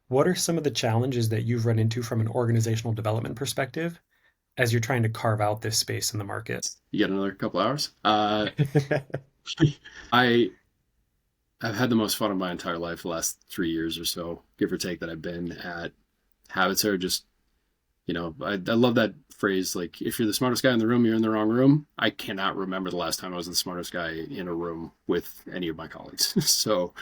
What are some of the challenges that you've run into from an organizational development perspective as you're trying to carve out this space in the market? You got another couple hours? I have had the most fun of my entire life the last 3 years or so, give or take, that I've been at HabiTerre. Just, I love that phrase. Like, if you're the smartest guy in the room, you're in the wrong room. I cannot remember the last time I was the smartest guy in a room with any of my colleagues. So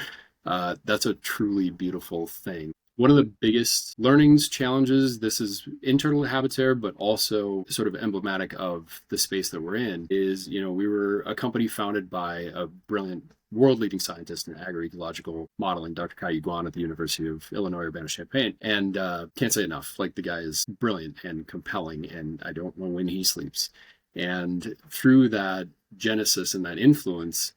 that's a truly beautiful thing. One of the biggest learnings, challenges, this is internal to HabiTerre, but also sort of emblematic of the space that we're in, is, we were a company founded by a brilliant world leading scientist in agroecological modeling, Dr. Kai Guan at the University of Illinois Urbana-Champaign. And can't say enough. Like, the guy is brilliant and compelling, and I don't know when he sleeps. And through that genesis and that influence,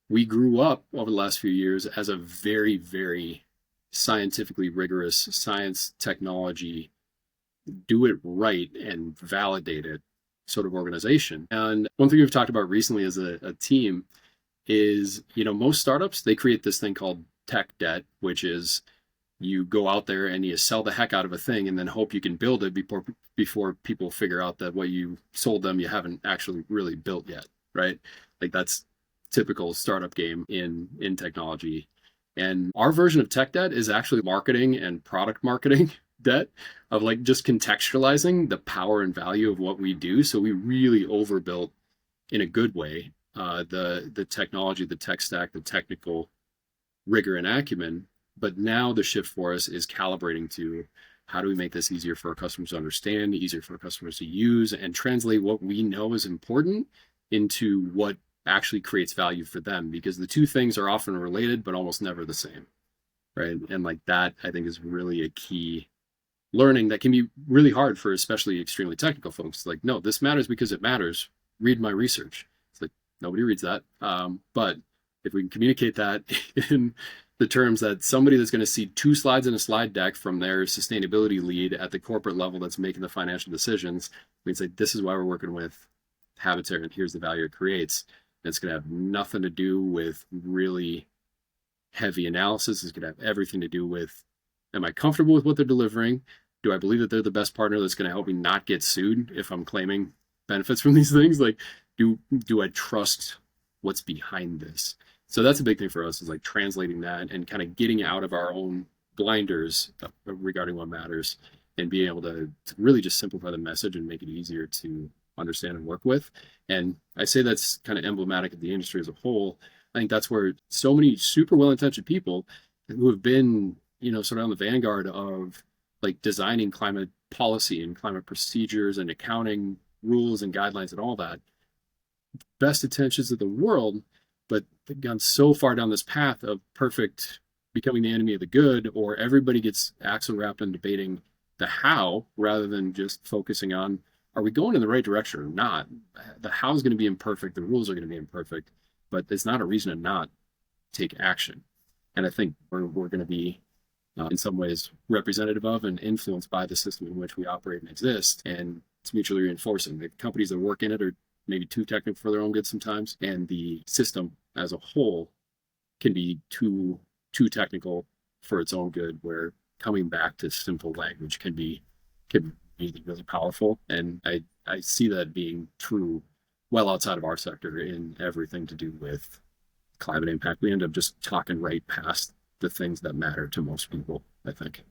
we grew up over the last few years as a very, very scientifically rigorous science, technology, do it right and validate it sort of organization. And one thing we've talked about recently as a team is, most startups, they create this thing called tech debt, which is you go out there and you sell the heck out of a thing and then hope you can build it before people figure out that what you sold them you haven't actually really built yet, right? Like, that's typical startup game in technology. And our version of tech debt is actually marketing and product marketing debt, of like just contextualizing the power and value of what we do. So we really overbuilt in a good way the technology, the tech stack, the technical rigor and acumen. But now the shift for us is calibrating to how do we make this easier for our customers to understand, easier for our customers to use, and translate what we know is important into what actually creates value for them, because the two things are often related but almost never the same, right? And like that, I think, is really a key learning that can be really hard for especially extremely technical folks. Like, no, this matters because it matters. Read my research. It's like, nobody reads that. But if we can communicate that in the terms that somebody that's going to see two slides in a slide deck from their sustainability lead at the corporate level that's making the financial decisions, we can say, this is why we're working with HabiTerre and here's the value it creates. And it's going to have nothing to do with really heavy analysis. It's going to have everything to do with, am I comfortable with what they're delivering? Do I believe that they're the best partner that's going to help me not get sued if I'm claiming benefits from these things? Like, do I trust what's behind this? So that's a big thing for us, is like translating that and kind of getting out of our own blinders regarding what matters, and being able to really just simplify the message and make it easier to understand and work with. And I say that's kind of emblematic of the industry as a whole. I think that's where so many super well-intentioned people who have been, sort of on the vanguard of like designing climate policy and climate procedures and accounting rules and guidelines and all that, best intentions of the world, but they've gone so far down this path of perfect becoming the enemy of the good, or everybody gets axle wrapped in debating the how rather than just focusing on, are we going in the right direction or not? The how is going to be imperfect, the rules are going to be imperfect, but it's not a reason to not take action. And I think we're going to be, in some ways, representative of and influenced by the system in which we operate and exist. And it's mutually reinforcing. The companies that work in it are maybe too technical for their own good sometimes, and the system as a whole can be too technical for its own good, where coming back to simple language can be really powerful. And I see that being true well outside of our sector in everything to do with climate impact. We end up just talking right past the things that matter to most people, I think.